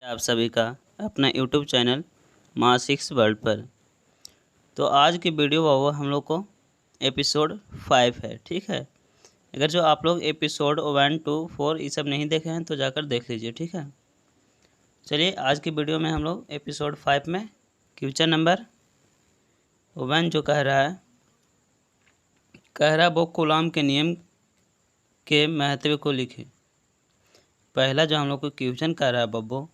आप सभी का अपना यूट्यूब चैनल मासिक्स वर्ल्ड पर। तो आज की वीडियो वो हम लोग को एपिसोड 5 है, ठीक है। अगर जो आप लोग एपिसोड 1, 2, 4 ये सब नहीं देखे हैं तो जाकर देख लीजिए, ठीक है। चलिए आज की वीडियो में हम लोग एपिसोड 5 में क्वेश्चन नंबर 1 जो कह रहा वो कूलाम के नियम के महत्व को लिखे। पहला जो हम लोग को क्वेश्चन कह रहा है बब्बो,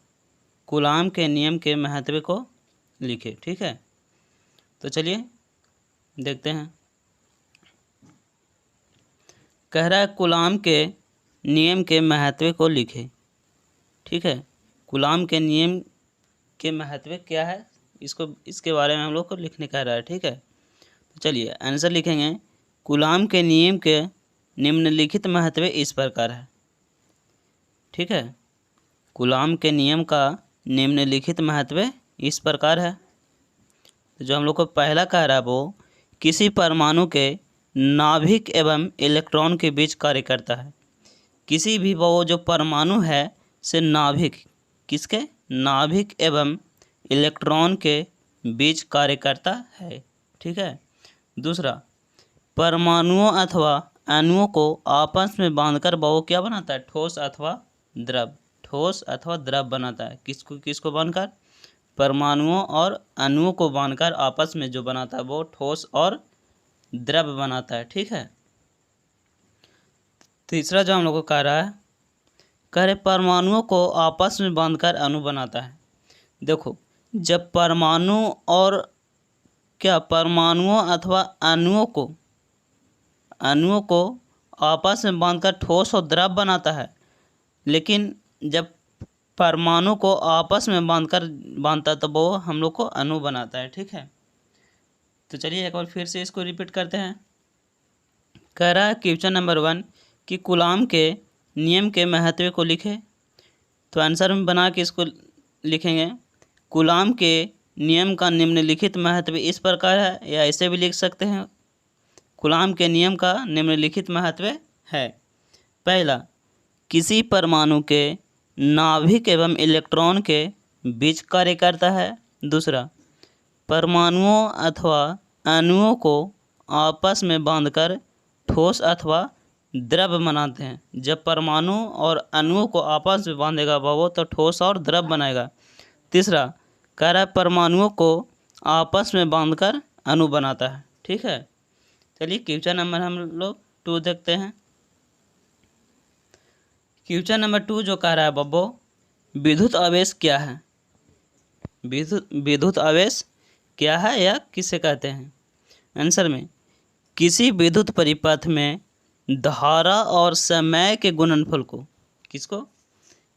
कूलाम के नियम के महत्व को लिखे, ठीक है। तो चलिए देखते हैं। कह रहा है कूलाम के नियम के महत्व को लिखे, ठीक है। कूलाम के नियम के महत्व क्या है, इसके बारे में हम लोग को लिखने कह रहा है, ठीक है। तो चलिए आंसर लिखेंगे। कूलाम के नियम के निम्नलिखित महत्व इस प्रकार है, ठीक है। कूलाम के नियम का निम्नलिखित महत्व इस प्रकार है। तो जो हम लोग को पहला कह रहा है वो किसी परमाणु के नाभिक एवं इलेक्ट्रॉन के बीच कार्य करता है। किसी भी वो जो परमाणु है से नाभिक, किसके नाभिक एवं इलेक्ट्रॉन के बीच कार्य करता है, ठीक है। दूसरा, परमाणुओं अथवा अणुओं को आपस में बांधकर वो क्या बनाता है, ठोस अथवा द्रव, ठोस अथवा द्रव बनाता है। किसको बांधकर, परमाणुओं और अणुओं को बांधकर आपस में जो बनाता है वो ठोस और द्रव बनाता है, ठीक है। तीसरा जो हम लोग को कह रहे परमाणुओं को आपस में बांधकर अणु बनाता है। देखो, जब परमाणुओं अथवा अणुओं को आपस में बांधकर ठोस और द्रव बनाता है, लेकिन जब परमाणु को आपस में बांधता तो वो हम लोग को अणु बनाता है, ठीक है। तो चलिए एक बार फिर से इसको रिपीट करते हैं। कह रहा है क्वेश्चन नंबर 1 कि कूलाम के नियम के महत्व को लिखे। तो आंसर में बना के इसको लिखेंगे। कूलाम के नियम का निम्नलिखित महत्व इस प्रकार है, या ऐसे भी लिख सकते हैं। कूलाम के नियम का निम्नलिखित महत्व है। पहला, किसी परमाणु के नाभिक एवं इलेक्ट्रॉन के बीच कार्य करता है। दूसरा, परमाणुओं अथवा अणुओं को आपस में बांधकर ठोस अथवा द्रव बनाते हैं। जब परमाणु और अणुओं को आपस में बांधेगा वो तो ठोस और द्रव बनाएगा। तीसरा, कह रहा है परमाणुओं को आपस में बांधकर अणु बनाता है, ठीक है। चलिए क्वेश्चन नंबर हम लोग 2 देखते हैं। क्वेश्चन नंबर 2 जो कह रहा है बब्बो, विद्युत आवेश क्या है। विद्युत आवेश क्या है या किसे कहते हैं। आंसर में, किसी विद्युत परिपथ में धारा और समय के गुणनफल को, किसको,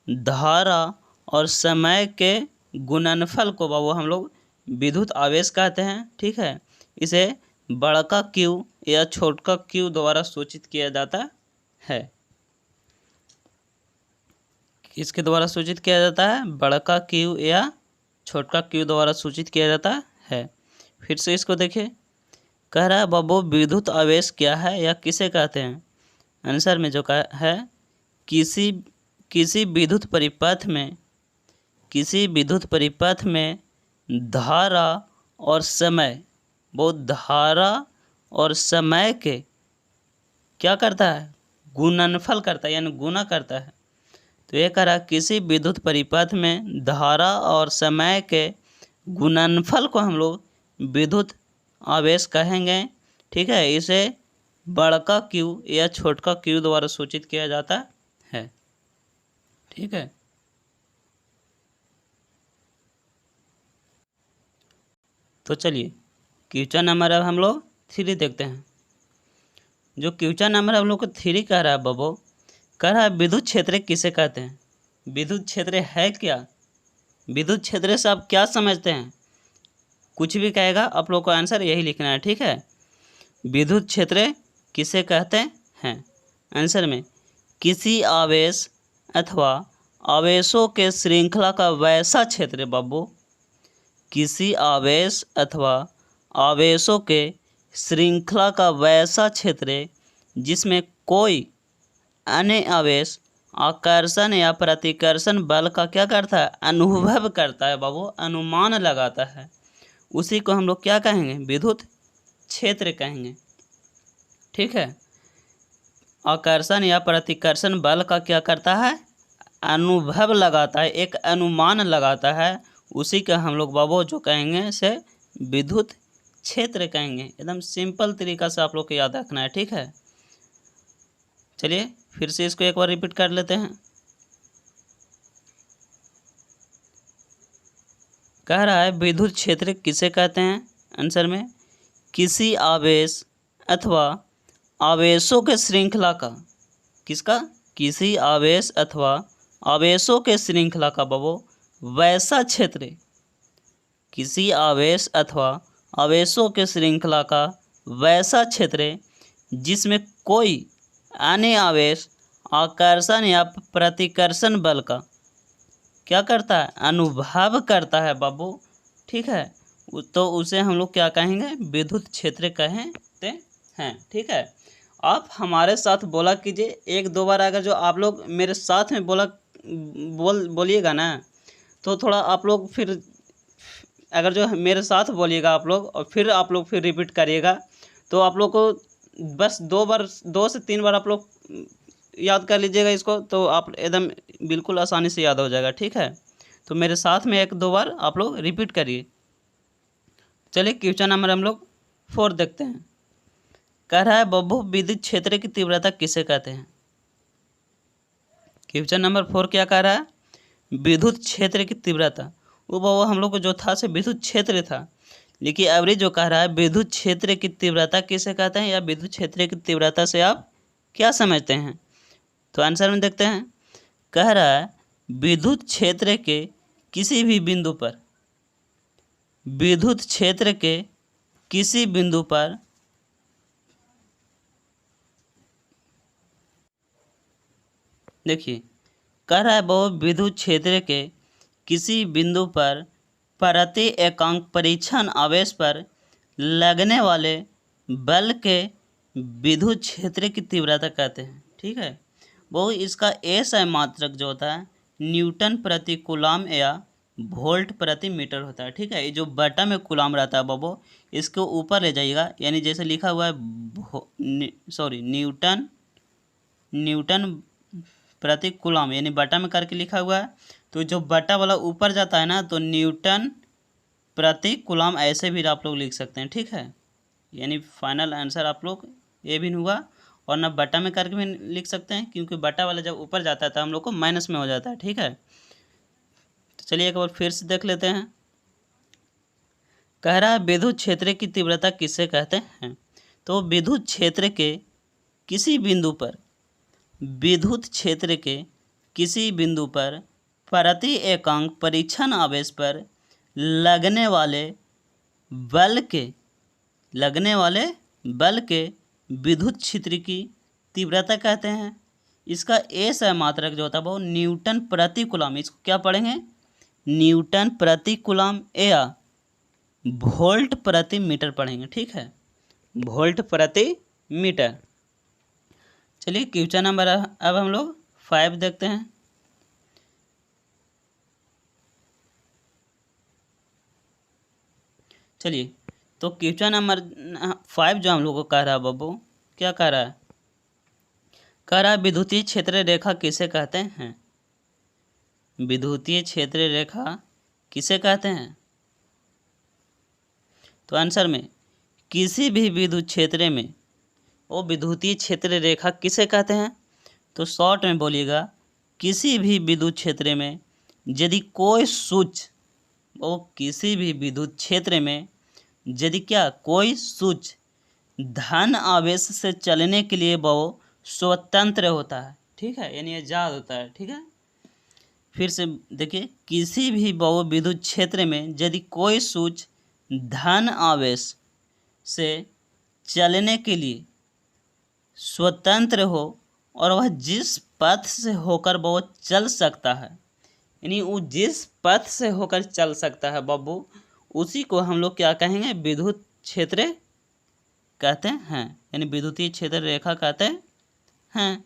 धारा और समय के गुणनफल को वो हम लोग विद्युत आवेश कहते हैं, ठीक है। इसे बड़का क्यू या छोटका क्यू द्वारा सूचित किया जाता है। इसके द्वारा सूचित किया जाता है, बड़का क्यू या छोटका क्यू द्वारा सूचित किया जाता है। फिर से इसको देखिए। कह रहा है बब्बू, विद्युत आवेश क्या है या किसे कहते हैं। आंसर में जो कहा है, किसी विद्युत परिपथ में धारा और समय, वो धारा और समय के क्या करता है, गुणनफल करता है, यानी गुणा करता है। तो ये कह रहा है किसी विद्युत परिपथ में धारा और समय के गुणनफल को हम लोग विद्युत आवेश कहेंगे, ठीक है। इसे बड़का क्यू या छोटका क्यू द्वारा सूचित किया जाता है, ठीक है। तो चलिए क्वेश्चन नंबर अब हम लोग 3 देखते हैं। जो क्वेश्चन नंबर हम लोग को 3 कह रहा है बब्बो, कह रहा है विद्युत क्षेत्र किसे कहते हैं। विद्युत क्षेत्र है क्या, विद्युत क्षेत्र से आप क्या समझते हैं, कुछ भी कहेगा आप लोग को आंसर यही लिखना है, ठीक है। विद्युत क्षेत्र किसे कहते हैं। आंसर में, किसी आवेश अथवा आवेशों के श्रृंखला का वैसा क्षेत्र बाबू, किसी आवेश अथवा आवेशों के श्रृंखला का वैसा क्षेत्र जिसमें कोई अन्य आवेश आकर्षण या प्रतिकर्षण बल का क्या करता है, अनुभव करता है बाबू, अनुमान लगाता है। उसी को हम लोग क्या कहेंगे, विद्युत क्षेत्र कहेंगे। ठीक है, आकर्षण या प्रतिकर्षण बल का क्या करता है, अनुभव लगाता है, एक अनुमान लगाता है। उसी का हम लोग बाबू जो कहेंगे से विद्युत क्षेत्र कहेंगे। एकदम सिंपल तरीका से आप लोग को याद रखना है। ठीक है, चलिए फिर से इसको एक बार रिपीट कर लेते हैं। कह रहा है विद्युत क्षेत्र किसे कहते हैं, आंसर में किसी आवेश अथवा आवेशों के श्रृंखला का, किसका, किसी आवेश अथवा आवेशों के श्रृंखला का बाबू वैसा क्षेत्र, किसी आवेश अथवा आवेशों के श्रृंखला का वैसा क्षेत्र जिसमें कोई अन्य आवेश आकर्षण या प्रतिकर्षण बल का क्या करता है, अनुभव करता है बाबू। ठीक है, तो उसे हम लोग क्या कहेंगे, विद्युत क्षेत्र कहते हैं। ठीक है, आप हमारे साथ बोला कीजिए एक दो बार, अगर जो आप लोग मेरे साथ में बोलिएगा ना, तो थोड़ा आप लोग फिर अगर जो मेरे साथ बोलिएगा आप लोग और फिर आप लोग फिर रिपीट करिएगा, तो आप लोग को बस 2 से 3 बार आप लोग याद कर लीजिएगा इसको, तो आप एकदम बिल्कुल आसानी से याद हो जाएगा। ठीक है, तो मेरे साथ में 1-2 बार आप लोग रिपीट करिए। चलिए क्वेश्चन नंबर हम लोग 4 देखते हैं। कह रहा है बब्बू विद्युत क्षेत्र की तीव्रता किसे कहते हैं। क्वेश्चन नंबर 4 क्या कह रहा है, विद्युत क्षेत्र की तीव्रता। वो बाबू हम लोग को जो था से विद्युत क्षेत्र था, लेकिन अभी जो कह रहा है विद्युत क्षेत्र की तीव्रता किसे कहते हैं, या विद्युत क्षेत्र की तीव्रता से आप क्या समझते हैं। तो आंसर में देखते हैं। कह रहा है विद्युत क्षेत्र के किसी भी बिंदु पर, विद्युत क्षेत्र के किसी बिंदु पर देखिए, कह रहा है वो विद्युत क्षेत्र के किसी बिंदु पर प्रति एकांक परीक्षण आवेश पर लगने वाले बल के विद्युत क्षेत्र की तीव्रता कहते हैं। ठीक है, वो इसका SI मात्रक जो होता है न्यूटन प्रति कूलाम या वोल्ट प्रति मीटर होता है। ठीक है, ये जो बटा में कूलाम रहता है बाबू, इसको ऊपर ले जाइएगा, यानी जैसे लिखा हुआ है न्यूटन प्रति कूलाम, यानी बटा में करके लिखा हुआ है, तो जो बटा वाला ऊपर जाता है ना, तो न्यूटन प्रति कूलाम ऐसे भी आप लोग लिख सकते हैं। ठीक है, यानी फाइनल आंसर आप लोग ये भी हुआ, और ना बटा में करके भी लिख सकते हैं, क्योंकि बटा वाला जब ऊपर जाता है तो हम लोग को माइनस में हो जाता है। ठीक है, तो चलिए एक बार फिर से देख लेते हैं। कह रहा है विद्युत क्षेत्र की तीव्रता किसे कहते हैं। तो विद्युत क्षेत्र के किसी बिंदु पर, विद्युत क्षेत्र के किसी बिंदु पर प्रति एकांक परीक्षण आवेश पर लगने वाले बल के विद्युत क्षेत्र की तीव्रता कहते हैं। इसका SI मात्रक जो होता है वो न्यूटन प्रति कूलाम, इसको क्या पढ़ेंगे, न्यूटन प्रति कूलाम या वोल्ट प्रति मीटर पढ़ेंगे। ठीक है, वोल्ट प्रति मीटर। चलिए क्वेश्चन नंबर अब हम लोग 5 देखते हैं। चलिए, तो क्वेश्चन नंबर 5 जो हम लोग को कह रहा है बाबू, क्या कह रहा है, कह रहा है विद्युतीय क्षेत्र रेखा किसे कहते हैं। विद्युतीय क्षेत्र रेखा किसे कहते हैं। तो आंसर में किसी भी विद्युत क्षेत्र में वो विद्युतीय क्षेत्र रेखा किसे कहते हैं। तो शॉर्ट में बोलिएगा, किसी भी विद्युत क्षेत्र में यदि कोई सूच, वो किसी भी विद्युत क्षेत्र में यदि क्या कोई सूच धन आवेश से चलने के लिए वो स्वतंत्र होता है। ठीक है, यानी आजाद होता है। ठीक है, फिर से देखिए, किसी भी बहु विद्युत क्षेत्र में यदि कोई सूच धन आवेश से चलने के लिए स्वतंत्र हो और वह जिस पथ से होकर वो चल सकता है, यानी वो जिस पथ से होकर चल सकता है बाबू, उसी को हम लोग क्या कहेंगे, विद्युत क्षेत्र कहते हैं, यानी विद्युतीय क्षेत्र रेखा कहते हैं।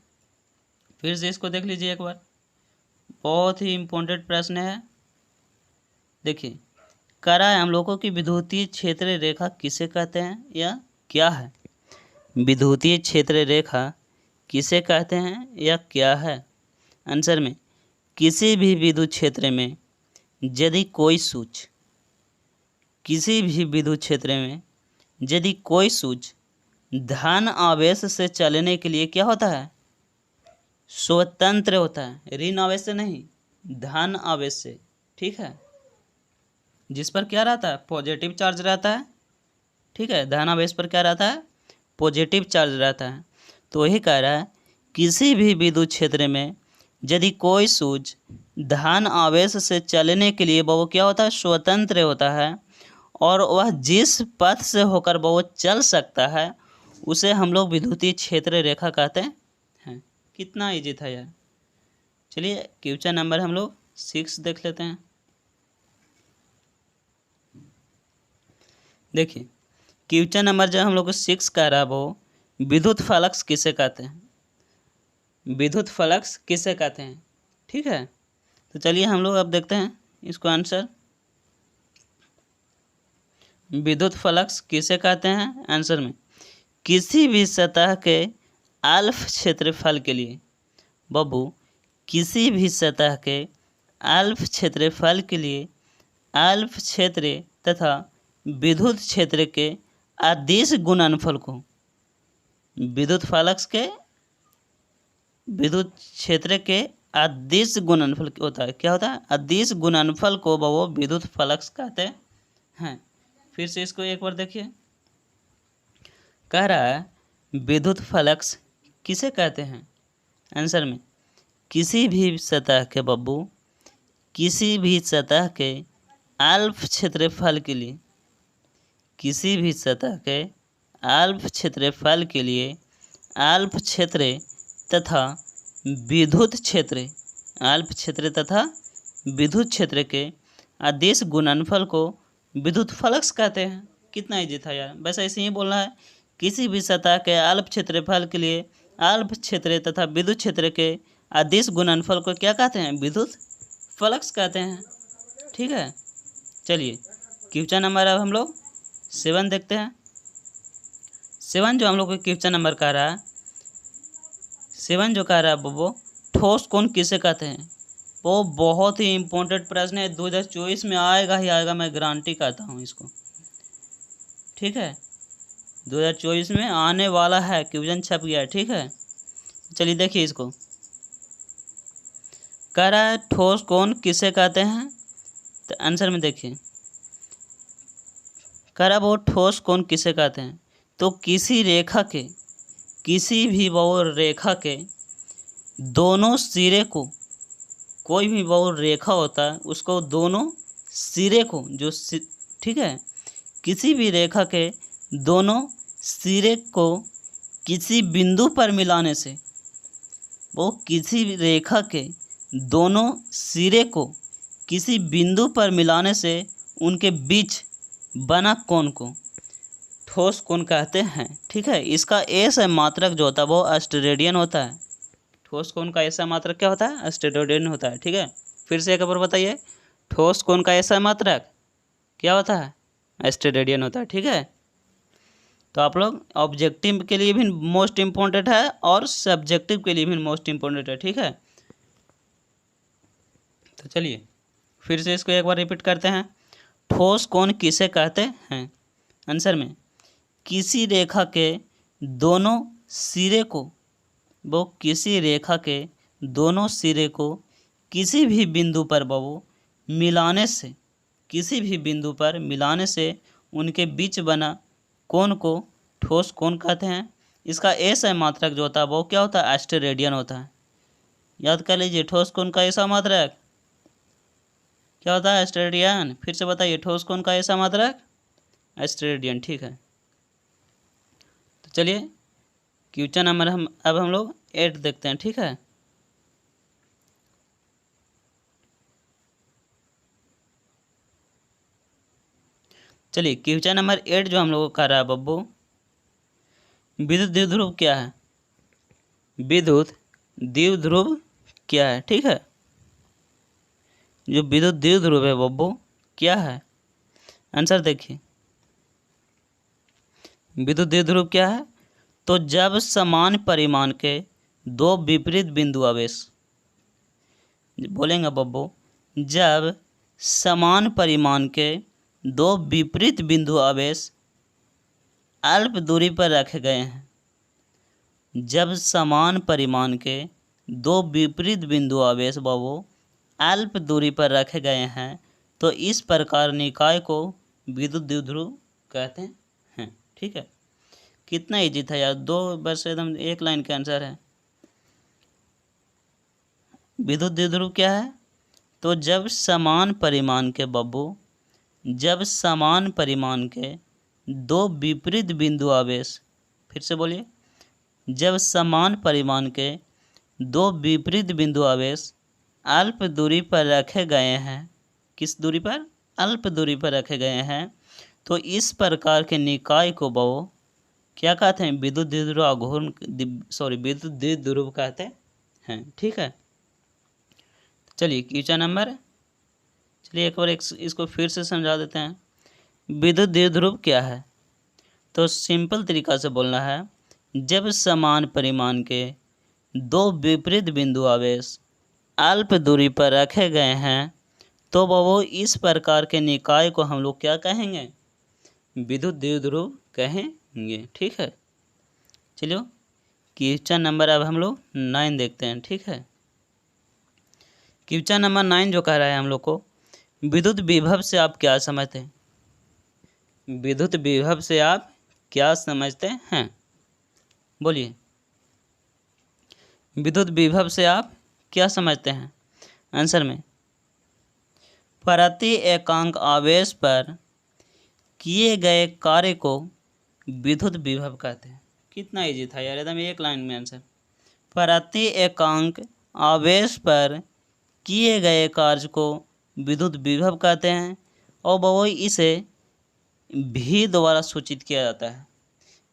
फिर से इसको देख लीजिए एक बार, बहुत ही इम्पोर्टेंट प्रश्न है। देखिए, कह रहा है हम लोगों की विद्युतीय क्षेत्र रेखा किसे कहते हैं या क्या है। विद्युतीय क्षेत्र रेखा किसे कहते हैं या क्या है। आंसर में, किसी भी विद्युत क्षेत्र में यदि कोई सूच किसी भी विद्युत क्षेत्र में यदि कोई सूच धन आवेश से चलने के लिए क्या होता है, स्वतंत्र होता है, ऋण आवेश से नहीं, धन आवेश से, ठीक है, जिस पर क्या रहता है, पॉजिटिव चार्ज रहता है, ठीक है, धन आवेश पर क्या रहता है, पॉजिटिव चार्ज रहता है। तो वही कह रहा है, किसी भी विद्युत क्षेत्र में यदि कोई सूच धन आवेश से चलने के लिए वो क्या होता है, स्वतंत्र होता है, और वह जिस पथ से होकर वो चल सकता है उसे हम लोग विद्युतीय क्षेत्र रेखा कहते हैं। कितना इजी था यार। चलिए क्वेश्चन नंबर हम लोग 6 देख लेते हैं। देखिए, क्वेश्चन नंबर जो हम लोग को 6 कह रहा है वो विद्युत फलक्स किसे कहते हैं, विद्युत फलक्स किसे कहते हैं, ठीक है। तो चलिए हम लोग अब देखते हैं इसको आंसर। विद्युत फ्लक्स किसे कहते हैं, आंसर में, किसी भी सतह के अल्फ क्षेत्रफल के लिए, बब्बू, किसी भी सतह के अल्फ क्षेत्रफल के लिए अल्फ क्षेत्र तथा विद्युत क्षेत्र के अदिश गुणनफल को, विद्युत फ्लक्स के विद्युत क्षेत्र के अदिश गुणनफल होता है, क्या होता है, अदिश गुणनफल को वो विद्युत फ्लक्स कहते हैं। फिर से इसको एक बार देखिए, कह रहा है विद्युत फ्लक्स किसे कहते हैं, आंसर में, किसी भी सतह के, बब्बू, किसी भी सतह के अल्फ क्षेत्रफल के लिए, किसी भी सतह के अल्फ क्षेत्रफल के लिए अल्फ क्षेत्र तथा विद्युत क्षेत्र, अल्फ क्षेत्र तथा विद्युत क्षेत्र के अदिश गुणनफल को विद्युत फ्लक्स कहते हैं। कितना इजी था यार, बस ऐसे ही बोलना है, किसी भी सतह के अल्प क्षेत्रफल के लिए अल्प क्षेत्र तथा विद्युत क्षेत्र के अदिश गुणनफल को क्या कहते हैं, विद्युत फ्लक्स कहते हैं, ठीक है। चलिए क्वेश्चन नंबर अब हम लोग 7 देखते हैं। 7 जो हम लोग को क्वेश्चन नंबर कह रहा है, 7 जो कह रहा है वो ठोस कोण किसे कहते हैं। वो बहुत ही इम्पोर्टेंट प्रश्न है, 2024 में आएगा ही आएगा, मैं गारंटी कहता हूँ इसको, ठीक है, 2024 में आने वाला है, क्वेश्चन छप गया है, ठीक है। चलिए देखिए इसको, कह रहा है ठोस कोण किसे कहते हैं, तो आंसर में देखिए, कह रहा है वो ठोस कोण किसे कहते हैं, तो किसी रेखा के, किसी भी वो रेखा के दोनों सिरे को, कोई भी वो रेखा होता है उसको दोनों सिरे को, जो ठीक है, किसी भी रेखा के दोनों सिरे को किसी बिंदु पर मिलाने से, वो किसी भी रेखा के दोनों सिरे को किसी बिंदु पर मिलाने से उनके बीच बना कोण को ठोस कोण कहते हैं, ठीक है। इसका ऐसा मात्रक जो होता है वो ऑस्ट्रेडियन होता है। ठोस कोण का ऐसा मात्रक क्या होता है, ऑस्ट्रेडियन होता है, ठीक है। फिर से एक बार बताइए, ठोस कोण का ऐसा मात्रक क्या होता है, ऑस्ट्रेडियन होता है, ठीक है। तो आप लोग ऑब्जेक्टिव के लिए भी मोस्ट इम्पोर्टेंट है और सब्जेक्टिव के लिए भी मोस्ट इम्पोर्टेंट है, ठीक है। तो चलिए फिर से इसको एक बार रिपीट करते हैं। ठोस कोण किसे कहते हैं, आंसर में, किसी रेखा के दोनों सिरे को, वो किसी रेखा के दोनों सिरे को किसी भी बिंदु पर वो मिलाने से, किसी भी बिंदु पर मिलाने से उनके बीच बना कोण को ठोस कोण कहते हैं। इसका ऐसा मात्रक जो होता है वो क्या होता है, ऑस्ट्रेडियन होता है। याद कर लीजिए, ठोस कोण का ऐसा मात्रक क्या होता है, ऑस्ट्रेडियन। फिर से बताइए, ठोस कोण का ऐसा मात्रक ऑस्ट्रेडियन, ठीक है। तो चलिए क्वेश्चन नंबर अब हम लोग 8 देखते हैं, ठीक है। चलिए क्वेश्चन नंबर 8 जो हम लोग को कर रहा है बब्बू, विद्युत द्विध्रुव क्या है, विद्युत द्विध्रुव क्या है, ठीक है। जो विद्युत द्विध्रुव है बब्बू क्या है, आंसर देखिए। विद्युत द्विध्रुव क्या है, तो जब समान परिमाण के दो विपरीत बिंदु आवेश, बोलेंगे बब्बू, जब समान परिमाण के दो विपरीत बिंदु आवेश अल्प दूरी पर रखे गए हैं, जब समान परिमाण के दो विपरीत बिंदु आवेश बाबू अल्प दूरी पर रखे गए हैं, तो इस प्रकार निकाय को विद्युत द्विध्रुव कहते हैं, ठीक है। कितना इजी था यार, 2 बस एकदम एक लाइन का आंसर है। विद्युत द्विध्रुव क्या है, तो जब समान परिमाण के बब्बू, जब समान परिमाण के दो विपरीत बिंदु आवेश, फिर से बोलिए, जब समान परिमाण के दो विपरीत बिंदु आवेश अल्प दूरी पर रखे गए हैं, किस दूरी पर, अल्प दूरी पर रखे गए हैं, तो इस प्रकार के निकाय को बब्बू क्या कहते हैं, विद्युत द्विध्रुव आघूर्ण, विद्युत द्विध्रुव कहते हैं, ठीक है। चलिए क्वेश्चन नंबर, चलिए एक बार इसको फिर से समझा देते हैं। विद्युत द्विध्रुव क्या है, तो सिंपल तरीका से बोलना है, जब समान परिमाण के दो विपरीत बिंदु आवेश अल्प दूरी पर रखे गए हैं, तो वो इस प्रकार के निकाय को हम लोग क्या कहेंगे, विद्युत द्विध्रुव कहेंगे, ठीक है। चलिए क्वेश्चन नंबर अब हम लोग 9 देखते हैं, ठीक है। क्वेश्चन नंबर 9 जो कह रहा है हम लोग को, विद्युत विभव से आप क्या समझते हैं, विद्युत विभव से आप क्या समझते हैं, बोलिए। विद्युत विभव से आप क्या समझते हैं, आंसर में प्रति एकांक आवेश पर किए गए कार्य को विद्युत विभव कहते हैं। कितना इजी था यार, एकदम एक लाइन में आंसर। प्रति एकांक आवेश पर किए गए कार्य को विद्युत विभव कहते हैं, और वो इसे भी द्वारा सूचित किया जाता है।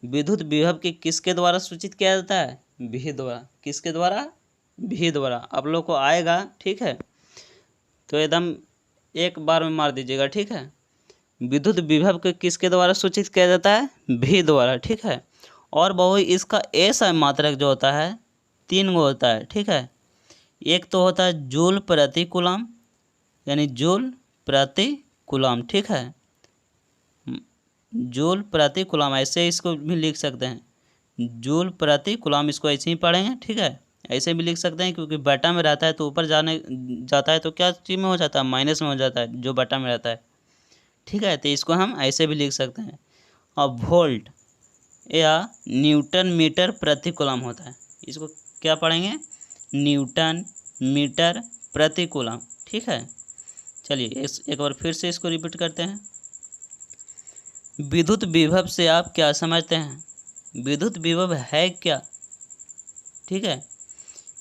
विद्युत विभव के किसके द्वारा सूचित किया जाता है, भी द्वारा, किसके द्वारा, भी द्वारा। आप लोग को आएगा, ठीक है, तो एकदम एक बार में मार दीजिएगा, ठीक है। विद्युत विभव के किसके द्वारा सूचित किया जाता है, भी द्वारा, ठीक है। और वो इसका ऐसा मात्रक जो होता है 3 गो होता है, ठीक है। एक तो होता है जूल प्रति कूलम, यानी जूल प्रति कूलम, ठीक है, जूल प्रति कूलम, ऐसे इसको भी लिख सकते हैं, जूल प्रति कूलम, इसको ऐसे ही पढ़ेंगे, ठीक है। ऐसे भी लिख सकते हैं, क्योंकि बटा में रहता है तो ऊपर जाता है तो क्या चीज़ में हो जाता है, माइनस में हो जाता है, जो बटा में रहता है, ठीक है। तो इसको हम ऐसे भी लिख सकते हैं। और वोल्ट या न्यूटन मीटर प्रति कूलम होता है, इसको क्या पढ़ेंगे, न्यूटन मीटर प्रति कूलम, ठीक है। चलिए एक बार फिर से इसको रिपीट करते हैं। विद्युत विभव से आप क्या समझते हैं, विद्युत विभव है क्या, ठीक है,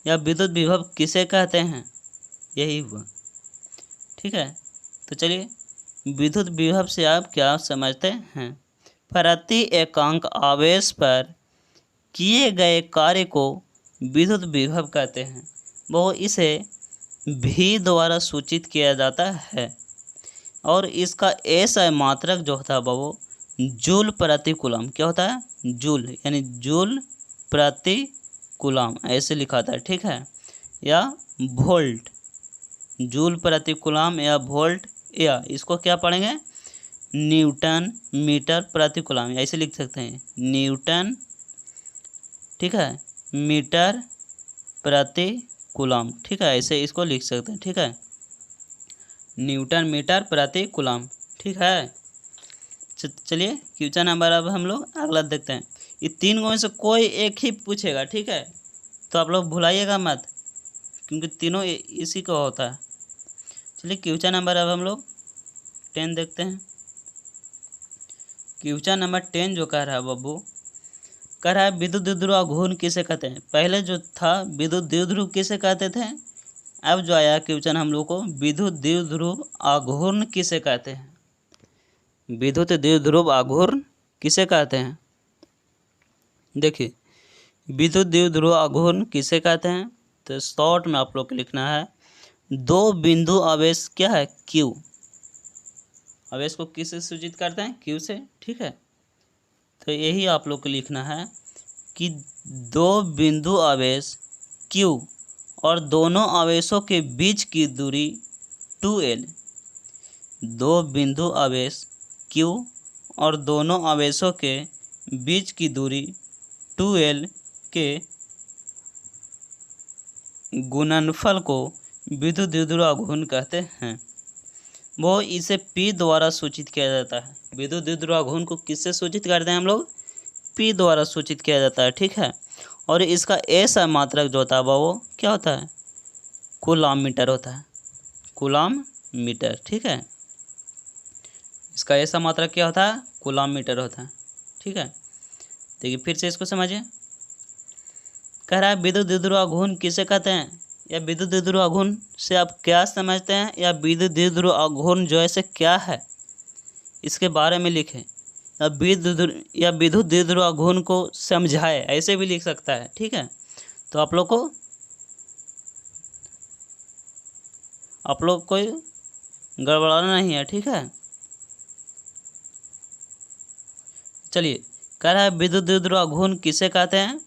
या विद्युत विभव किसे कहते हैं, यही हुआ, ठीक है। तो चलिए विद्युत विभव से आप क्या समझते हैं, प्रति एकांक आवेश पर किए गए कार्य को विद्युत विभव कहते हैं, वो इसे भी द्वारा सूचित किया जाता है, और इसका ऐसा मात्रक जो होता है वो जूल प्रति कूलम, क्या होता है, जूल, यानी जूल प्रति कूलम ऐसे लिखा था, ठीक है, या वोल्ट, जूल प्रति कूलम या वोल्ट, या इसको क्या पढ़ेंगे, न्यूटन मीटर प्रति कूलम, ऐसे लिख सकते हैं, न्यूटन, ठीक है, मीटर प्रति कूलम, ठीक है, ऐसे इसको लिख सकते हैं, ठीक है, न्यूटन मीटर प्रति कूलम, ठीक है। चलिए क्वेश्चन नंबर अब हम लोग अगला देखते हैं। ये 3 में से कोई एक ही पूछेगा, ठीक है, तो आप लोग भुलाइएगा मत, क्योंकि तीनों इसी का होता है। चलिए क्वेश्चन नंबर अब हम लोग 10 देखते हैं। क्वेश्चन नंबर 10 जो कह रहा है बब्बू, कह रहा है विद्युत द्विध्रुव आघूर्ण किसे कहते हैं। पहले जो था विद्युत द्विध्रुव किसे कहते थे, अब जो आया क्वेश्चन हम लोग को विद्युत द्विध्रुव आघूर्ण किसे कहते हैं। विद्युत द्विध्रुव आघूर्ण किसे कहते हैं, देखिए विद्युत द्विध्रुव आघूर्ण किसे कहते हैं, तो शॉर्ट में आप लोग को लिखना है 2 बिंदु आवेश क्या है, Q। आवेश को किससे सूचित करते हैं, Q से, ठीक है। तो यही आप लोग को लिखना है कि 2 बिंदु आवेश Q और दोनों आवेशों के बीच की दूरी 2L। 2 बिंदु आवेश Q और दोनों आवेशों के बीच की दूरी 2L के गुणनफल को विद्युत द्विध्रुव आघूर्ण कहते हैं। वो इसे P द्वारा सूचित किया जाता है। विद्युत द्विध्रुव आघूर्ण को किससे सूचित करते हैं हम लोग, P द्वारा सूचित किया जाता है, ठीक है। और इसका ऐसा मात्रक जो होता है वो क्या होता है, कूलाम मीटर होता है, कूलाम मीटर, ठीक है। इसका ऐसा मात्रक क्या होता है, कूलाम मीटर होता है, ठीक है। देखिए फिर से इसको समझिए। कह रहा है विद्युत द्विध्रुव आघूर्ण किसे कहते हैं, या विद्युत द्विध्रुव आघूर्ण से आप क्या समझते हैं, या विद्युत द्विध्रुव आघूर्ण जो है क्या है, इसके बारे में लिखें। या विद्युत द्विध्रुव आघूर्ण को समझाए, ऐसे भी लिख सकता है, ठीक है। तो आप लोग को गड़बड़ाना नहीं है, ठीक है। चलिए, कह रहा है विद्युत द्विध्रुव आघूर्ण किसे कहते हैं,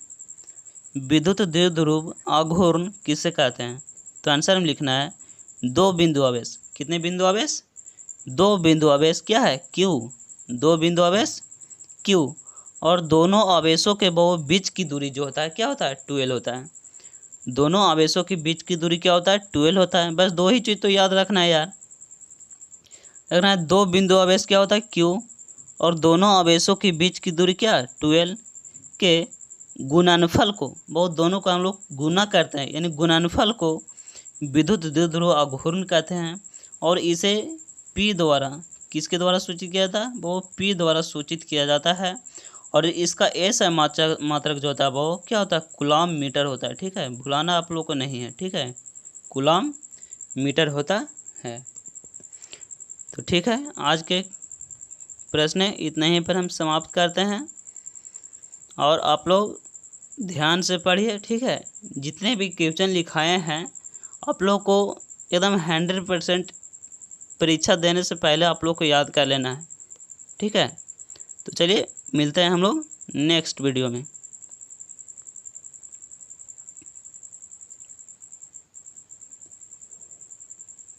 विद्युत द्विध्रुव आघूर्ण किसे कहते हैं। तो आंसर में लिखना है 2 बिंदु आवेश। कितने बिंदु आवेश, 2 बिंदु आवेश क्या है, Q। 2 बिंदु आवेश Q और दोनों आवेशों के बीच की दूरी जो होता है क्या होता है, 2L होता है। दोनों आवेशों के बीच की दूरी क्या होता है, 2L होता है। बस 2 ही चीज़ तो याद रखना है यार। रखना है 2 बिंदु आवेश क्या होता है, Q और दोनों आवेशों के बीच की दूरी क्या है, 2L के गुणनफल को, दोनों को हम लोग गुना करते हैं, यानी गुणनफल को विद्युत द्विध्रुव आघूर्ण कहते हैं। और इसे P द्वारा, किसके द्वारा सूचित किया जाता है, वो P द्वारा सूचित किया जाता है। और इसका ऐसा मात्रक जो होता है वो क्या होता है, कूलाम मीटर होता है, ठीक है। भुलाना आप लोग को नहीं है, ठीक है, कूलाम मीटर होता है। तो ठीक है, आज के प्रश्न इतने ही पर हम समाप्त करते हैं। और आप लोग ध्यान से पढ़िए, ठीक है। जितने भी क्वेश्चन लिखाए हैं आप लोग को एकदम 100% परीक्षा देने से पहले आप लोग को याद कर लेना है, ठीक है। तो चलिए मिलते हैं हम लोग नेक्स्ट वीडियो में।